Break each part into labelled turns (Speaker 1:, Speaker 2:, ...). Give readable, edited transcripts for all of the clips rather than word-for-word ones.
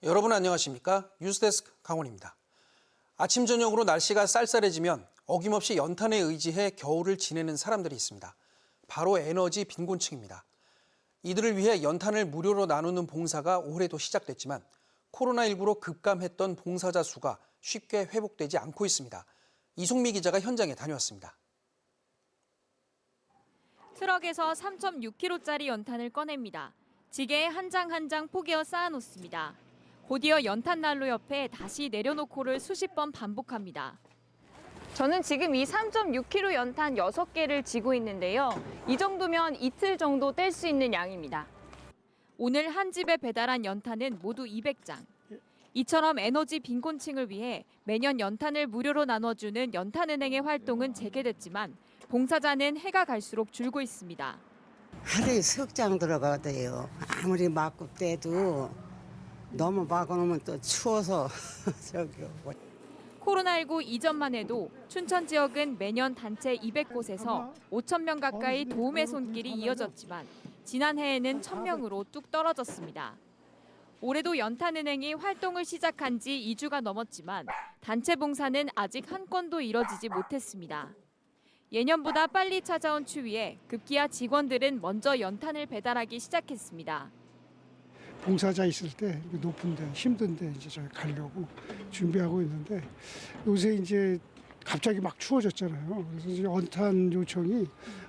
Speaker 1: 여러분 안녕하십니까? 뉴스데스크 강원입니다. 아침 저녁으로 날씨가 쌀쌀해지면 어김없이 연탄에 의지해 겨울을 지내는 사람들이 있습니다. 바로 에너지 빈곤층입니다. 이들을 위해 연탄을 무료로 나누는 봉사가 올해도 시작됐지만 코로나19로 급감했던 봉사자 수가 쉽게 회복되지 않고 있습니다. 이송미 기자가 현장에 다녀왔습니다.
Speaker 2: 트럭에서 3.6kg짜리 연탄을 꺼냅니다. 지게에 한 장 한 장 포개어 쌓아놓습니다. 곧이어 연탄 난로 옆에 다시 내려놓고를 수십 번 반복합니다. 저는 지금 이 3.6kg 연탄 6개를 쥐고 있는데요. 이 정도면 이틀 정도 뗄 수 있는 양입니다. 오늘 한 집에 배달한 연탄은 모두 200장. 이처럼 에너지 빈곤층을 위해 매년 연탄을 무료로 나눠주는 연탄은행의 활동은 재개됐지만 봉사자는 해가 갈수록 줄고 있습니다.
Speaker 3: 하루에 석 장 들어가대요. 아무리 맞고 떼도 너무 막아놓으면 또 추워서 저기요.
Speaker 2: 코로나19 이전만 해도 춘천 지역은 매년 단체 200곳에서 5천 명 가까이 도움의 손길이 이어졌지만 지난해에는 1,000명으로 뚝 떨어졌습니다. 올해도 연탄은행이 활동을 시작한 지 2주가 넘었지만 단체 봉사는 아직 한 건도 이뤄지지 못했습니다. 예년보다 빨리 찾아온 추위에 급기야 직원들은 먼저 연탄을 배달하기 시작했습니다.
Speaker 4: 봉사자 있을 때 높은데 힘든데 이제 저희 가려고 준비하고 있는데 요새 이제 갑자기 막 추워졌잖아요. 그래서 이제 연탄 요청이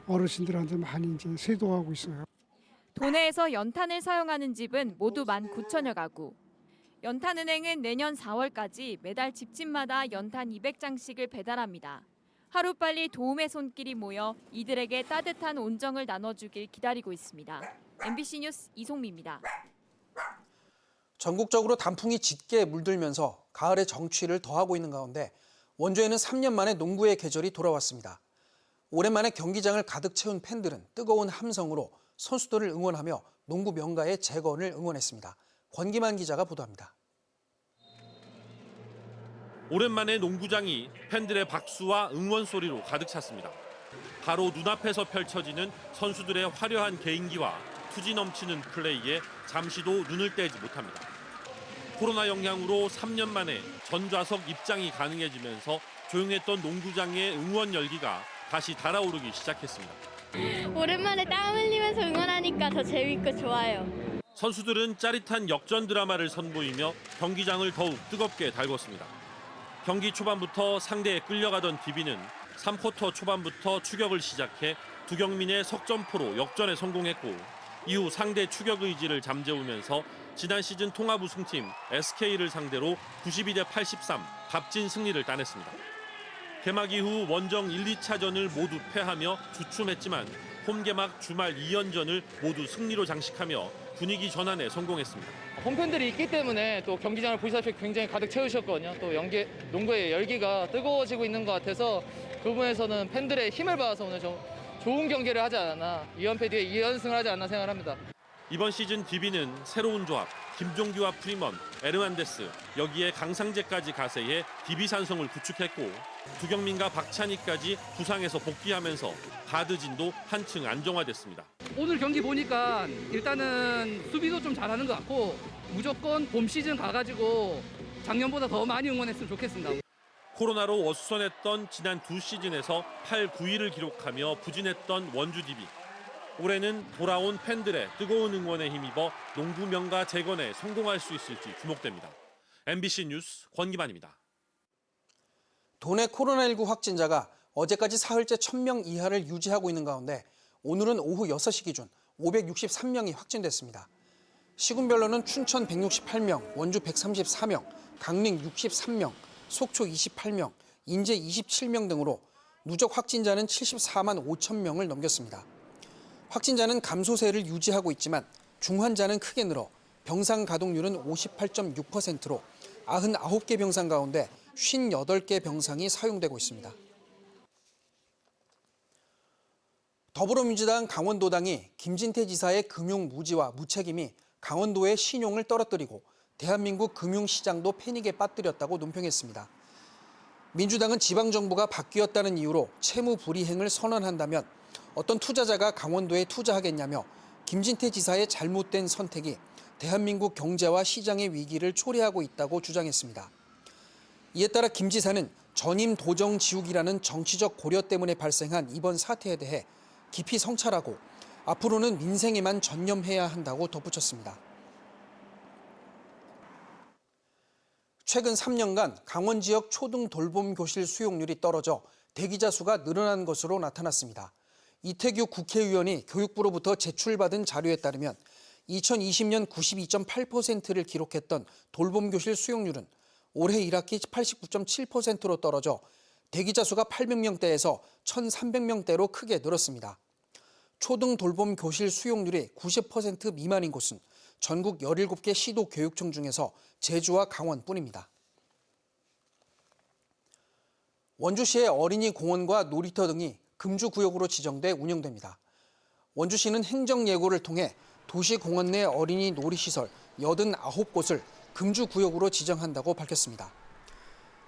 Speaker 4: 어르신들한테 많이 이제 쇄도하고 있어요.
Speaker 2: 도내에서 연탄을 사용하는 집은 모두 19,000여 가구. 연탄은행은 내년 4월까지 매달 집집마다 연탄 200장씩을 배달합니다. 하루빨리 도움의 손길이 모여 이들에게 따뜻한 온정을 나눠주길 기다리고 있습니다. MBC 뉴스 이송미입니다.
Speaker 1: 전국적으로 단풍이 짙게 물들면서 가을의 정취를 더하고 있는 가운데 원주에는 3년 만에 농구의 계절이 돌아왔습니다. 오랜만에 경기장을 가득 채운 팬들은 뜨거운 함성으로 선수들을 응원하며 농구 명가의 재건을 응원했습니다. 권기만 기자가 보도합니다.
Speaker 5: 오랜만에 농구장이 팬들의 박수와 응원 소리로 가득 찼습니다. 바로 눈앞에서 펼쳐지는 선수들의 화려한 개인기와 투지 넘치는 플레이에 잠시도 눈을 떼지 못합니다. 코로나 영향으로 3년 만에 전좌석 입장이 가능해지면서 조용했던 농구장의 응원 열기가 다시 달아오르기 시작했습니다.
Speaker 6: 오랜만에 땀 흘리면서 응원하니까 더 재밌고 좋아요.
Speaker 5: 선수들은 짜릿한 역전 드라마를 선보이며 경기장을 더욱 뜨겁게 달궜습니다. 경기 초반부터 상대에 끌려가던 DB는 3쿼터 초반부터 추격을 시작해 두경민의 석점포로 역전에 성공했고 이후 상대 추격 의지를 잠재우면서 지난 시즌 통합 우승팀 SK를 상대로 92대 83 값진 승리를 따냈습니다. 개막 이후 원정 1, 2차전을 모두 패하며 주춤했지만 홈개막 주말 2연전을 모두 승리로 장식하며 분위기 전환에 성공했습니다.
Speaker 7: 홈팬들이 있기 때문에 또 경기장을 보시다시피 굉장히 가득 채우셨거든요. 또 농구의 열기가 뜨거워지고 있는 것 같아서 그 부분에서는 팬들의 힘을 받아서 오늘 좀 좋은 경기를 하지 않았나, 2연패 뒤에 2연승을 하지 않나 생각합니다.
Speaker 5: 이번 시즌 DB는 새로운 조합, 김종규와 프리먼, 에르난데스, 여기에 강상재까지 가세해 DB 산성을 구축했고 두경민과 박찬희까지 부상에서 복귀하면서 가드진도 한층 안정화됐습니다.
Speaker 8: 오늘 경기 보니까 일단은 수비도 좀 잘하는 것 같고 무조건 봄 시즌 가가지고 작년보다 더 많이 응원했으면 좋겠습니다.
Speaker 5: 코로나로 어수선했던 지난 두 시즌에서 8, 9위를 기록하며 부진했던 원주 DB. 올해는 돌아온 팬들의 뜨거운 응원에 힘입어 농구 명가 재건에 성공할 수 있을지 주목됩니다. MBC 뉴스 권기만입니다.
Speaker 1: 도내 코로나19 확진자가 어제까지 사흘째 1,000명 이하를 유지하고 있는 가운데 오늘은 오후 6시 기준 563명이 확진됐습니다. 시군별로는 춘천 168명, 원주 134명, 강릉 63명, 속초 28명, 인제 27명 등으로 누적 확진자는 74만 5천 명을 넘겼습니다. 확진자는 감소세를 유지하고 있지만 중환자는 크게 늘어 병상 가동률은 58.6%로 99개 병상 가운데 58개 병상이 사용되고 있습니다. 더불어민주당 강원도당이 김진태 지사의 금융 무지와 무책임이 강원도의 신용을 떨어뜨리고 대한민국 금융시장도 패닉에 빠뜨렸다고 논평했습니다. 민주당은 지방정부가 바뀌었다는 이유로 채무 불이행을 선언한다면 어떤 투자자가 강원도에 투자하겠냐며 김진태 지사의 잘못된 선택이 대한민국 경제와 시장의 위기를 초래하고 있다고 주장했습니다. 이에 따라 김 지사는 전임 도정 지우기라는 정치적 고려 때문에 발생한 이번 사태에 대해 깊이 성찰하고 앞으로는 민생에만 전념해야 한다고 덧붙였습니다. 최근 3년간 강원 지역 초등 돌봄 교실 수용률이 떨어져 대기자 수가 늘어난 것으로 나타났습니다. 이태규 국회의원이 교육부로부터 제출받은 자료에 따르면 2020년 92.8%를 기록했던 돌봄 교실 수용률은 올해 1학기 89.7%로 떨어져 대기자 수가 800명대에서 1,300명대로 크게 늘었습니다. 초등 돌봄 교실 수용률이 90% 미만인 곳은 전국 17개 시도 교육청 중에서 제주와 강원뿐입니다. 원주시의 어린이 공원과 놀이터 등이 금주구역으로 지정돼 운영됩니다. 원주시는 행정예고를 통해 도시공원 내 어린이 놀이시설 89곳을 금주구역으로 지정한다고 밝혔습니다.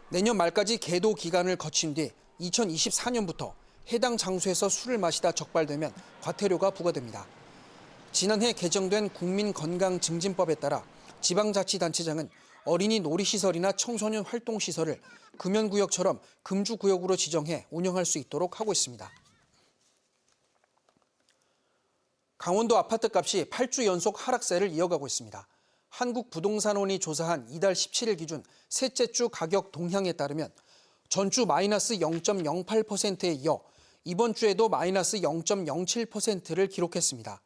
Speaker 1: 내년 말까지 계도 기간을 거친 뒤 2024년부터 해당 장소에서 술을 마시다 적발되면 과태료가 부과됩니다. 지난해 개정된 국민건강증진법에 따라 지방자치단체장은 어린이 놀이시설이나 청소년 활동시설을 금연구역처럼 금주구역으로 지정해 운영할 수 있도록 하고 있습니다. 강원도 아파트값이 8주 연속 하락세를 이어가고 있습니다. 한국부동산원이 조사한 이달 17일 기준 셋째 주 가격 동향에 따르면 전주 마이너스 0.08%에 이어 이번 주에도 마이너스 0.07%를 기록했습니다.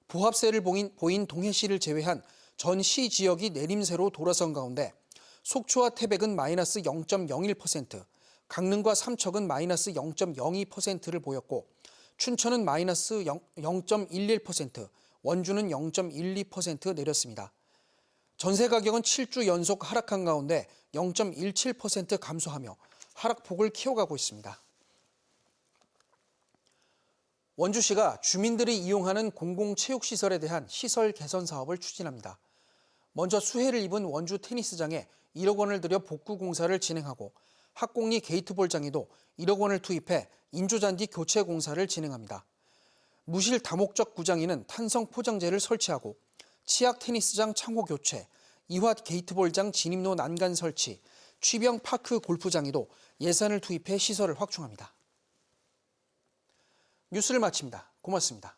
Speaker 1: 보합세를 보인 동해시를 제외한 전 시 지역이 내림세로 돌아선 가운데 속초와 태백은 마이너스 0.01%, 강릉과 삼척은 마이너스 0.02%를 보였고 춘천은 마이너스 0.11%, 원주는 0.12% 내렸습니다. 전세 가격은 7주 연속 하락한 가운데 0.17% 감소하며 하락폭을 키워가고 있습니다. 원주시가 주민들이 이용하는 공공체육시설에 대한 시설 개선 사업을 추진합니다. 먼저 수해를 입은 원주 테니스장에 1억 원을 들여 복구 공사를 진행하고 학공리 게이트볼장에도 1억 원을 투입해 인조잔디 교체 공사를 진행합니다. 무실 다목적 구장에는 탄성 포장재를 설치하고 치약 테니스장 창호 교체, 이화 게이트볼장 진입로 난간 설치, 취병 파크 골프장에도 예산을 투입해 시설을 확충합니다. 뉴스를 마칩니다. 고맙습니다.